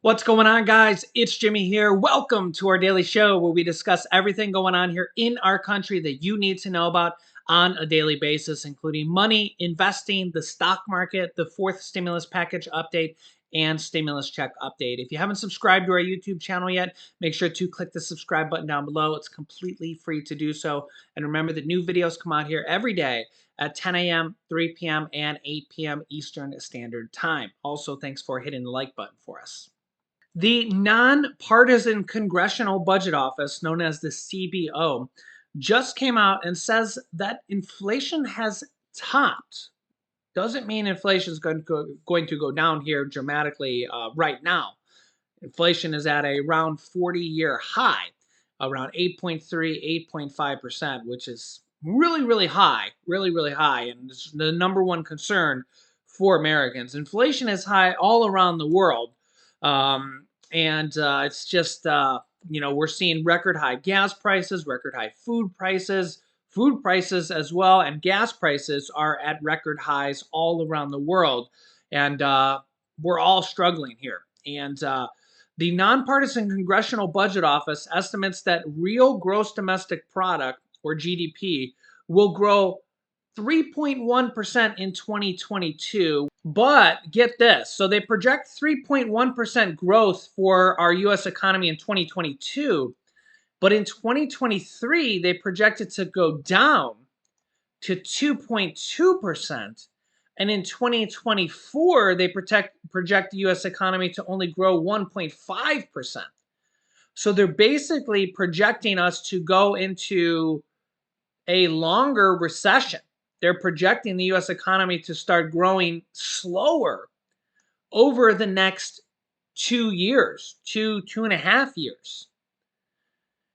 What's going on, guys? It's Jimmy here. Welcome to our daily show where we discuss everything going on here in our country that you need to know about on a daily basis, including money, investing, the stock market, the fourth stimulus package update, and stimulus check update. If you haven't subscribed to our YouTube channel yet, make sure to click the subscribe button down below. It's completely free to do so. And remember that new videos come out here every day at 10 a.m., 3 p.m., and 8 p.m. Eastern Standard Time. Also, thanks for hitting the like button for us. The Nonpartisan Congressional Budget Office, known as the CBO, just came out and says that inflation has topped. Doesn't mean inflation is going to go down here dramatically right now. Inflation is at a around 40-year high, around 8.3, 8.5%, which is really high, really high, and it's the number one concern for Americans. Inflation is high all around the world, and it's just we're seeing record high gas prices, record high food prices as well, and gas prices are at record highs all around the world, and we're all struggling here. And the Nonpartisan Congressional Budget Office estimates that real gross domestic product, or GDP, will grow 3.1% in 2022. But get this, so they project 3.1% growth for our US economy in 2022. But in 2023, they project it to go down to 2.2%. And in 2024, they project the US economy to only grow 1.5%. So they're basically projecting us to go into a longer recession. They're projecting the US economy to start growing slower over the next 2 years, 2.5 years.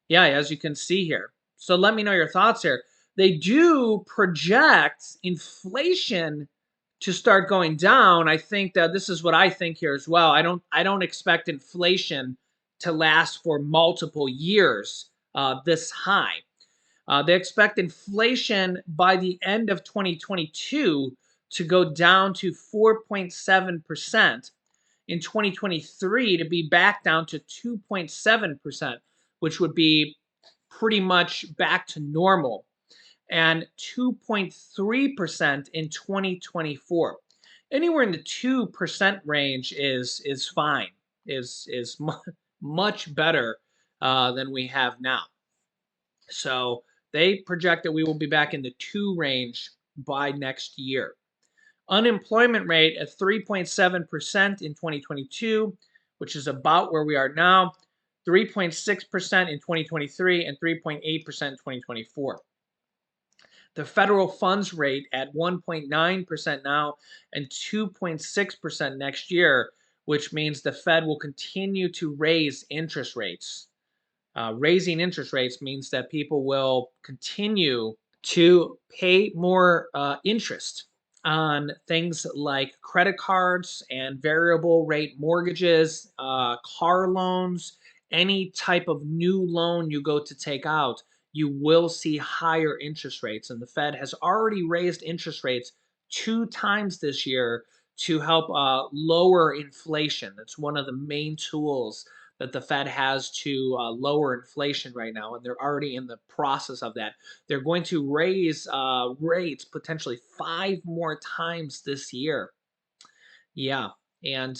Yeah, as you can see here. So let me know your thoughts here. They do project inflation to start going down. I think that this is what I think here as well. I don't expect inflation to last for multiple years this high. They expect inflation by the end of 2022 to go down to 4.7%. In 2023 to be back down to 2.7%, which would be pretty much back to normal, and 2.3% in 2024. Anywhere in the 2% range is fine, is much better than we have now. So they project that we will be back in the 2 range by next year. Unemployment rate at 3.7% in 2022, which is about where we are now, 3.6% in 2023, and 3.8% in 2024. The federal funds rate at 1.9% now and 2.6% next year, which means the Fed will continue to raise interest rates. Raising interest rates means that people will continue to pay more interest on things like credit cards and variable rate mortgages, car loans, any type of new loan you go to take out, you will see higher interest rates. And the Fed has already raised interest rates 2 times this year to help lower inflation. That's one of the main tools that the Fed has to lower inflation right now, and they're already in the process of that. They're going to raise rates potentially 5 more times this year. Yeah, and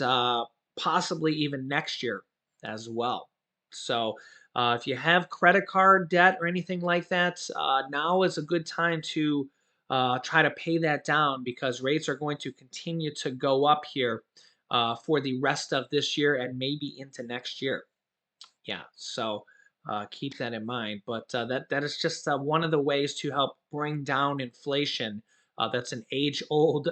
possibly even next year as well. So if you have credit card debt or anything like that, now is a good time to try to pay that down, because rates are going to continue to go up here for the rest of this year and maybe into next year. Yeah, so keep that in mind. But that is just one of the ways to help bring down inflation. That's an age-old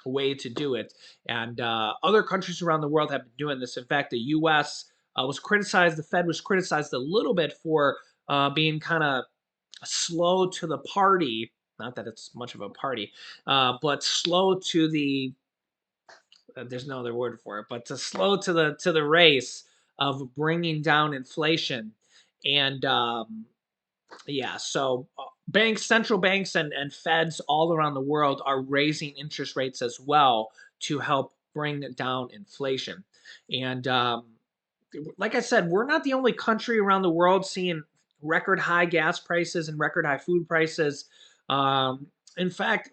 way to do it, and other countries around the world have been doing this. In fact, the U.S. Was criticized. The Fed was criticized a little bit for being kind of slow to the party. Not that it's much of a party, but slow to the. There's no other word for it, but slow to the race of bringing down inflation. And yeah, so central banks and feds all around the world are raising interest rates as well to help bring down inflation. And like I said, we're not the only country around the world seeing record high gas prices and record high food prices. In fact,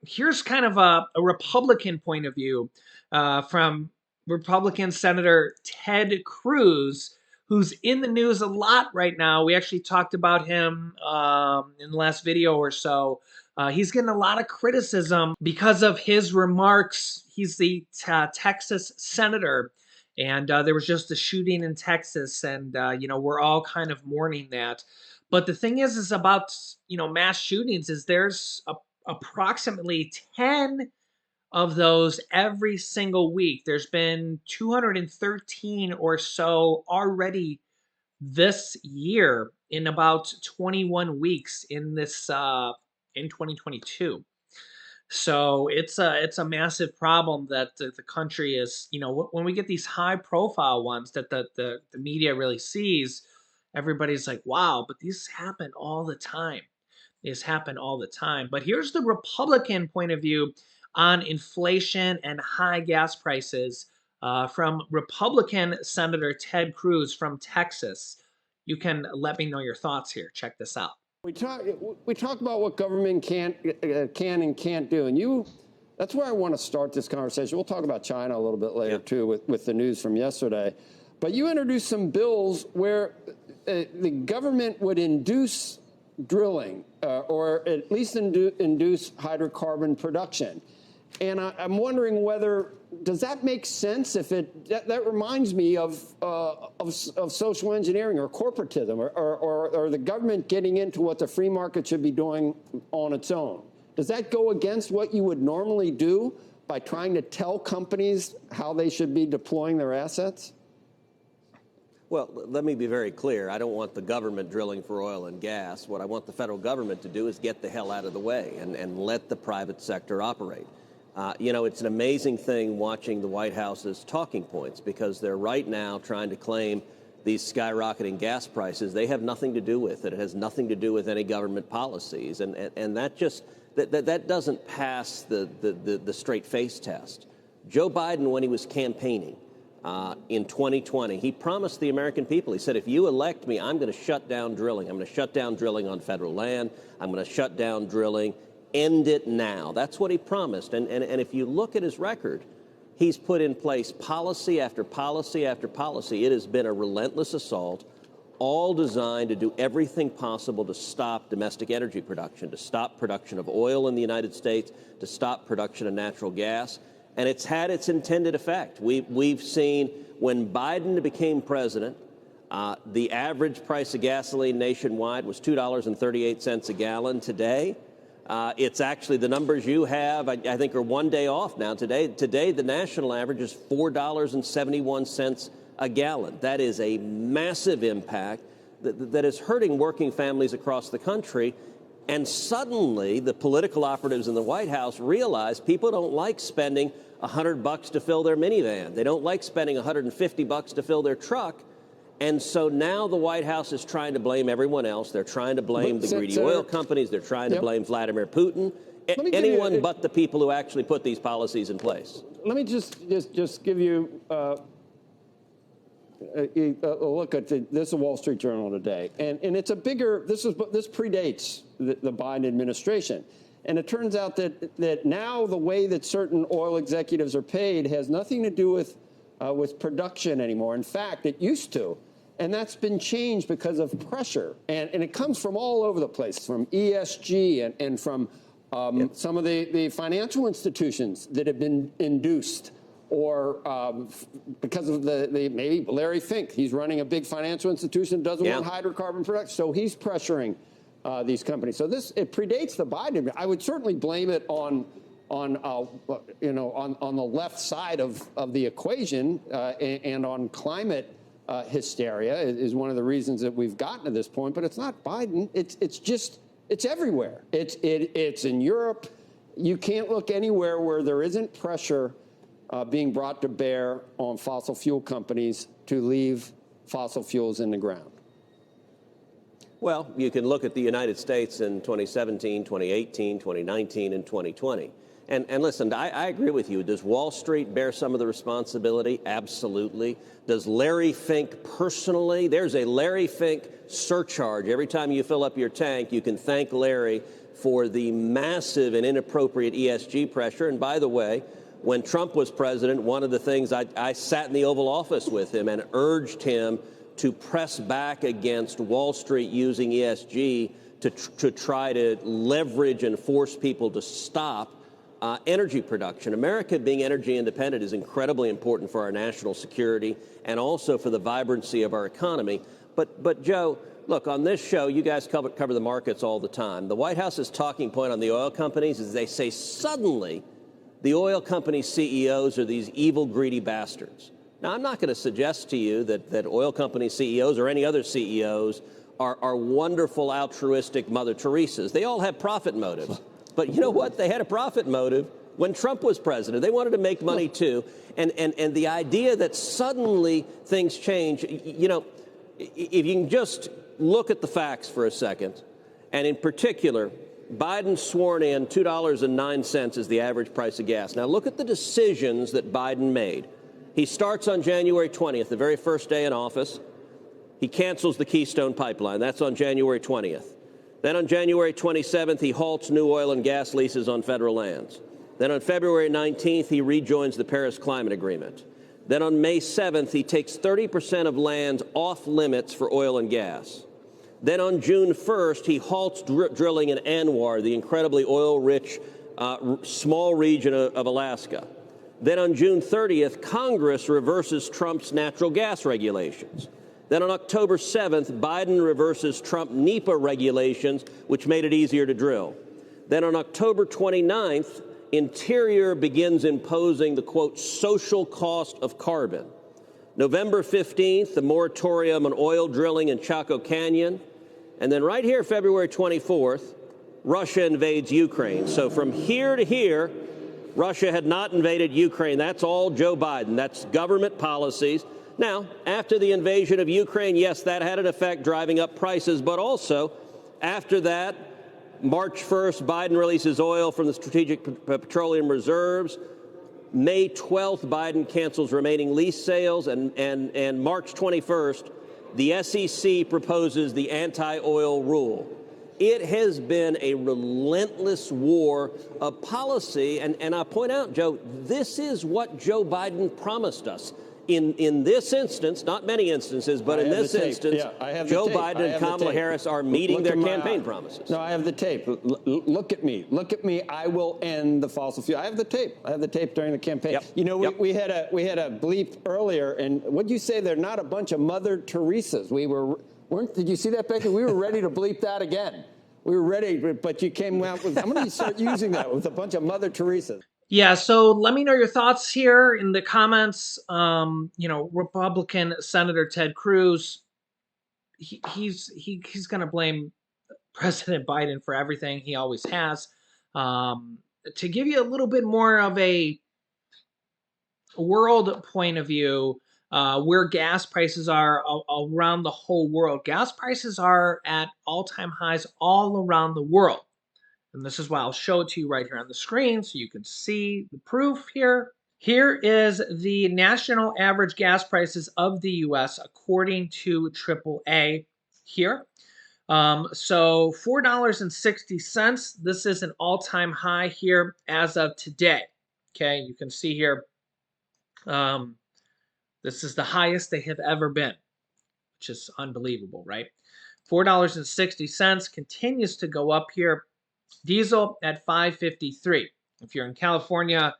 here's kind of a Republican point of view from Republican Senator Ted Cruz, who's in the news a lot right now. We actually talked about him in the last video or so. He's getting a lot of criticism because of his remarks. He's the Texas senator, and there was just a shooting in Texas, and we're all kind of mourning that. But the thing is about mass shootings is there's approximately 10 of those every single week. There's been 213 or so already this year in about 21 weeks in this in 2022. So it's a massive problem that the country is, when we get these high profile ones that the media really sees, everybody's like, wow, but these happen all the time. These happen all the time. But here's the Republican point of view on inflation and high gas prices from Republican Senator Ted Cruz from Texas. You can let me know your thoughts here. Check this out. We talk about what government can and can't do, and that's where I want to start this conversation. We'll talk about China a little bit later too, with the news from yesterday. But you introduced some bills where the government would induce drilling, or at least induce hydrocarbon production. And I'm wondering does that make sense? If that reminds me of social engineering or corporatism, or the government getting into what the free market should be doing on its own. Does that go against what you would normally do by trying to tell companies how they should be deploying their assets? Well, let me be very clear. I don't want the government drilling for oil and gas. What I want the federal government to do is get the hell out of the way and let the private sector operate. It's an amazing thing watching the White House's talking points, because they're right now trying to claim these skyrocketing gas prices they have nothing to do with it. It has nothing to do with any government policies. And that doesn't pass the straight face test. Joe Biden, when he was campaigning in 2020, he promised the American people, he said, if you elect me, I'm going to shut down drilling. I'm going to shut down drilling on federal land. I'm going to shut down drilling. End it now. That's what he promised. And if you look at his record, he's put in place policy after policy after policy. It has been a relentless assault, all designed to do everything possible to stop domestic energy production, to stop production of oil in the United States, to stop production of natural gas. And it's had its intended effect. We've seen when Biden became president, the average price of gasoline nationwide was $2.38 a gallon. Today, it's actually, the numbers you have, I think, are one day off now. Today, the national average is $4.71 a gallon. That is a massive impact that is hurting working families across the country. And suddenly, the political operatives in the White House realize people don't like spending $100 to fill their minivan. They don't like spending $150 to fill their truck. And so now the White House is trying to blame everyone else. They're trying to blame the greedy oil companies. They're trying to blame Vladimir Putin. Anyone but the people who actually put these policies in place. Let me just give you a look at this is a Wall Street Journal today, and it's a bigger. This predates the Biden administration, and it turns out that now the way that certain oil executives are paid has nothing to do with production anymore. In fact, it used to. And that's been changed because of pressure. And it comes from all over the place, from ESG and from some of the financial institutions that have been induced, or because of maybe Larry Fink. He's running a big financial institution, doesn't want hydrocarbon production, so he's pressuring these companies. So it predates the Biden. I would certainly blame it on the left side of the equation, and on climate hysteria is one of the reasons that we've gotten to this point. But it's not Biden. It's everywhere. It's in Europe. You can't look anywhere where there isn't pressure being brought to bear on fossil fuel companies to leave fossil fuels in the ground. Well, you can look at the United States in 2017, 2018, 2019, and 2020. And listen, I agree with you. Does Wall Street bear some of the responsibility? Absolutely. Does Larry Fink personally? There's a Larry Fink surcharge. Every time you fill up your tank, you can thank Larry for the massive and inappropriate ESG pressure. And by the way, when Trump was president, one of the things I sat in the Oval Office with him and urged him to press back against Wall Street using ESG to try to leverage and force people to stop energy production. America being energy independent is incredibly important for our national security and also for the vibrancy of our economy. But Joe, look, on this show, you guys cover the markets all the time. The White House's talking point on the oil companies is they say suddenly the oil company CEOs are these evil, greedy bastards. Now, I'm not going to suggest to you that oil company CEOs or any other CEOs are wonderful, altruistic Mother Teresas. They all have profit motives. But you know what? They had a profit motive when Trump was president. They wanted to make money, too. And the idea that suddenly things change, you know, if you can just look at the facts for a second, and in particular, Biden sworn in $2.09 is the average price of gas. Now, look at the decisions that Biden made. He starts on January 20th, the very first day in office. He cancels the Keystone Pipeline. That's on January 20th. Then on January 27th, he halts new oil and gas leases on federal lands. Then on February 19th, he rejoins the Paris Climate Agreement. Then on May 7th, he takes 30% of lands off limits for oil and gas. Then on June 1st, he halts drilling in Anwar, the incredibly oil-rich small region of Alaska. Then on June 30th, Congress reverses Trump's natural gas regulations. Then on October 7th, Biden reverses Trump NEPA regulations, which made it easier to drill. Then on October 29th, Interior begins imposing the, quote, social cost of carbon. November 15th, the moratorium on oil drilling in Chaco Canyon. And then right here, February 24th, Russia invades Ukraine. So from here to here, Russia had not invaded Ukraine. That's all Joe Biden. That's government policies. Now, after the invasion of Ukraine, yes, that had an effect driving up prices, but also after that, March 1st, Biden releases oil from the Strategic Petroleum Reserves. May 12th, Biden cancels remaining lease sales, and March 21st, the SEC proposes the anti-oil rule. It has been a relentless war of policy, and I point out, Joe, this is what Joe Biden promised us. In this instance, not many instances, but in this instance, Joe Biden and Kamala Harris are meeting their campaign promises. No, I have the tape. Look at me. Look at me. I will end the fossil fuel. I have the tape. I have the tape during the campaign. Yep. You know, we had a bleep earlier, and what'd you say? They're not a bunch of Mother Teresas. Did you see that, Becky? We were ready to bleep that again. We were ready, but you came out with, I'm going to start using that with a bunch of Mother Teresas. Yeah, so let me know your thoughts here in the comments. You know, Republican Senator Ted Cruz, he's going to blame President Biden for everything. He always has. To give you a little bit more of a world point of view, where gas prices are around the whole world. Gas prices are at all-time highs all around the world. And this is why I'll show it to you right here on the screen so you can see the proof here. Here is the national average gas prices of the U.S. according to AAA here. So $4.60. This is an all-time high here as of today. Okay, you can see here. This is the highest they have ever been, which is unbelievable, right? $4.60 continues to go up here. Diesel at $5.53. If you're in California,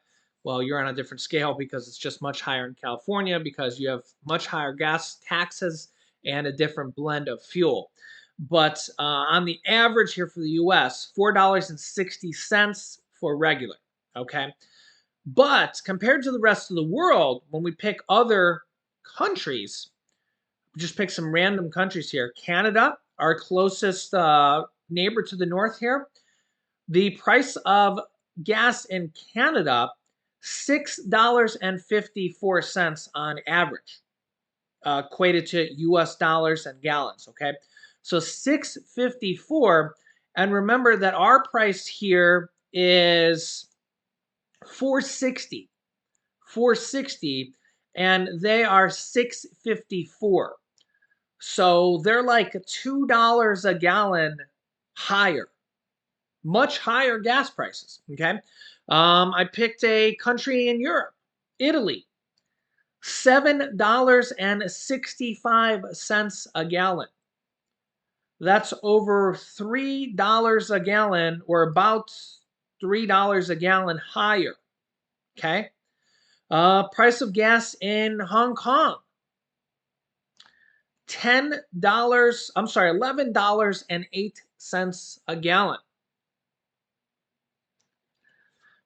well, you're on a different scale because it's just much higher in California because you have much higher gas taxes and a different blend of fuel. But on the average here for the U.S., $4.60 for regular, okay? But compared to the rest of the world, when we pick other countries, just pick some random countries here. Canada, our closest neighbor to the north here, the price of gas in Canada, $6.54 on average, equated to U.S. dollars and gallons, okay? So $6.54, and remember that our price here is 460, 460, and they are 654. So they're like $2 a gallon higher, much higher gas prices. Okay. I picked a country in Europe, Italy, $7.65 a gallon. That's over $3 a gallon, or about $3 a gallon higher. Okay. Price of gas in Hong Kong, $11.08 a gallon.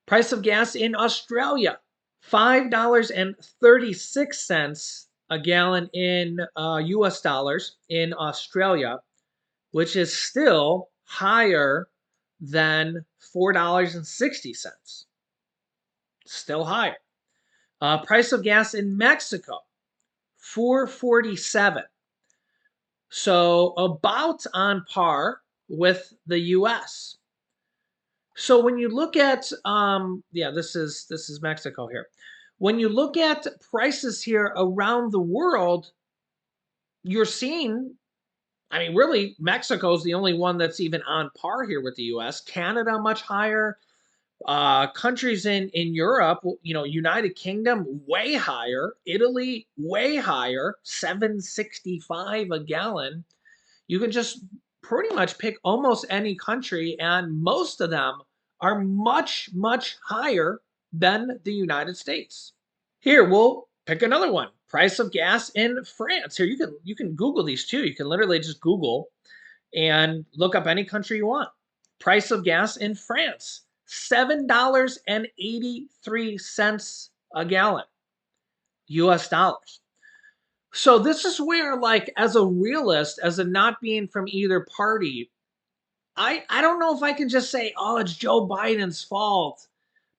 Price of gas in Australia, $5.36 a gallon in US dollars in Australia, which is still higher than $4.60. Still higher. Price of gas in Mexico, $4.47. So about on par with the US. So when you look at yeah, this is Mexico here. When you look at prices here around the world, you're seeing, I mean, really, Mexico's the only one that's even on par here with the US. Canada much higher. Countries in Europe, you know, United Kingdom way higher. Italy way higher, 765 a gallon. You can just pretty much pick almost any country, and most of them are much, much higher than the United States. Here, we'll pick another one. Price of gas in France. Here, you can Google these too. You can literally just Google and look up any country you want. Price of gas in France, $7.83 a gallon, US dollars. So this is where, like, as a realist, as a not being from either party, I don't know if I can just say, oh, it's Joe Biden's fault.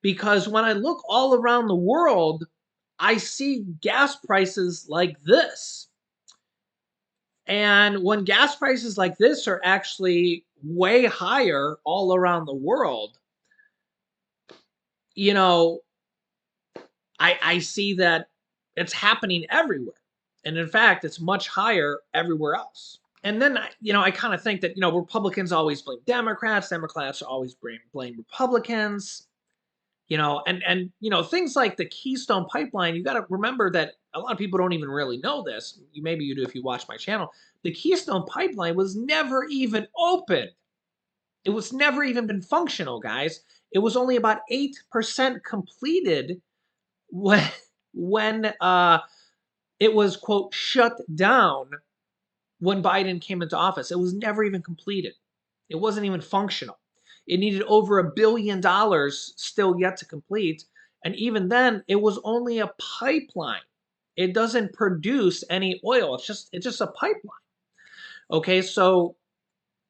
Because when I look all around the world, I see gas prices like this. And when gas prices like this are actually way higher all around the world, you know, I see that it's happening everywhere. And in fact, it's much higher everywhere else. And then, I kind of think that, Republicans always blame Democrats. Democrats always blame Republicans. Things like the Keystone Pipeline, you got to remember that a lot of people don't even really know this. Maybe you do if you watch my channel. The Keystone Pipeline was never even open. It was never even been functional, guys. It was only about 8% completed when it was, quote, shut down when Biden came into office. It was never even completed. It wasn't even functional. It needed over $1 billion still yet to complete. And even then, it was only a pipeline. It doesn't produce any oil. It's just a pipeline. Okay, so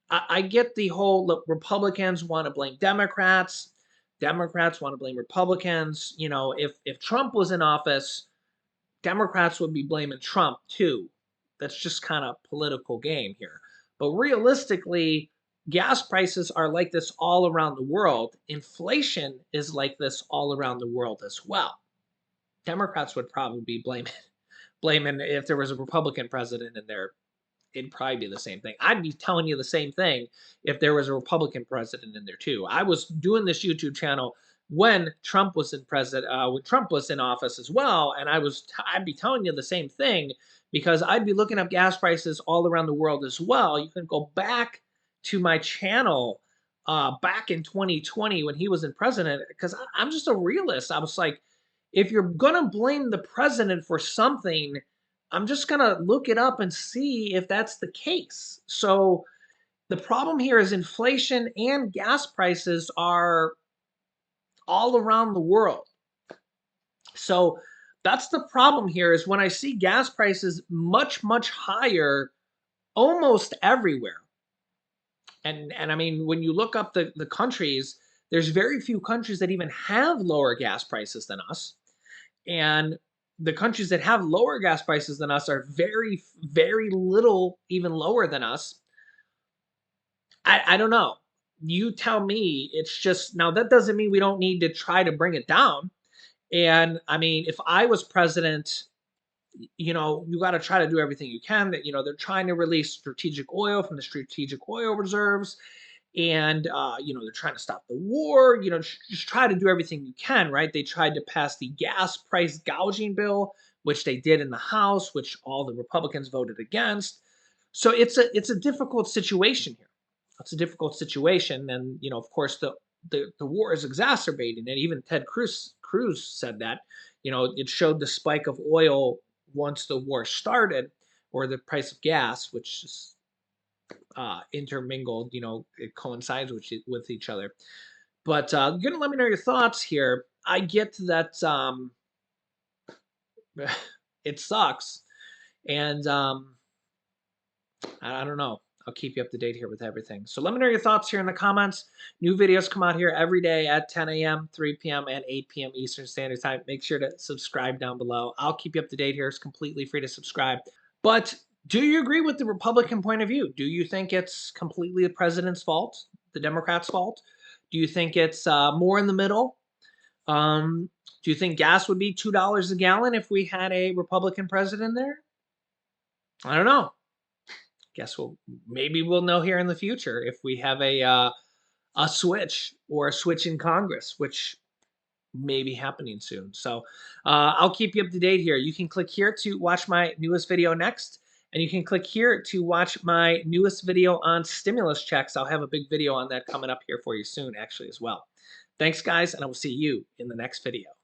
I get the whole, look, Republicans want to blame Democrats. Democrats want to blame Republicans. If Trump was in office, Democrats would be blaming Trump too. That's just kind of political game here. But realistically, gas prices are like this all around the world. Inflation is like this all around the world as well. Democrats would probably be blaming if there was a Republican president in there. It'd probably be the same thing. I'd be telling you the same thing if there was a Republican president in there too. I was doing this YouTube channel when Trump was when Trump was in office as well, and I'd be telling you the same thing because I'd be looking up gas prices all around the world as well. You can go back to my channel back in 2020 when he was in president, because I'm just a realist. I was like, if you're gonna blame the president for something, I'm just going to look it up and see if that's the case. So the problem here is inflation and gas prices are all around the world. So that's the problem here, is when I see gas prices much, much higher almost everywhere. And I mean, when you look up the countries, there's very few countries that even have lower gas prices than us. And the countries that have lower gas prices than us are very, very little even lower than us. I don't know. you tell me. It's just, now that doesn't mean we don't need to try to bring it down. And I mean, if I was president, you got to try to do everything you can. That they're trying to release strategic oil from the strategic oil reserves, and they're trying to stop the war. Just try to do everything you can, right? They tried to pass the gas price gouging bill, which they did in the House, which all the Republicans voted against. So it's a difficult situation here. It's a difficult situation, and of course the war is exacerbating it. Even Ted Cruz said that. It showed the spike of oil once the war started, or the price of gas, which is intermingled. It coincides with each other. But you're gonna let me know your thoughts here. I get that it sucks, and I don't know. I'll keep you up to date here with everything. So let me know your thoughts here in the comments. New videos come out here every day at 10 a.m., 3 p.m., and 8 p.m. Eastern Standard Time. Make sure to subscribe down below. I'll keep you up to date here. It's completely free to subscribe. But do you agree with the Republican point of view? Do you think it's completely the president's fault, the Democrats' fault? Do you think it's more in the middle? Do you think gas would be $2 a gallon if we had a Republican president there? I don't know. Guess maybe we'll know here in the future if we have a switch, or a switch in Congress, which may be happening soon. So I'll keep you up to date here. You can click here to watch my newest video next, and you can click here to watch my newest video on stimulus checks. I'll have a big video on that coming up here for you soon, actually, as well. Thanks, guys, and I will see you in the next video.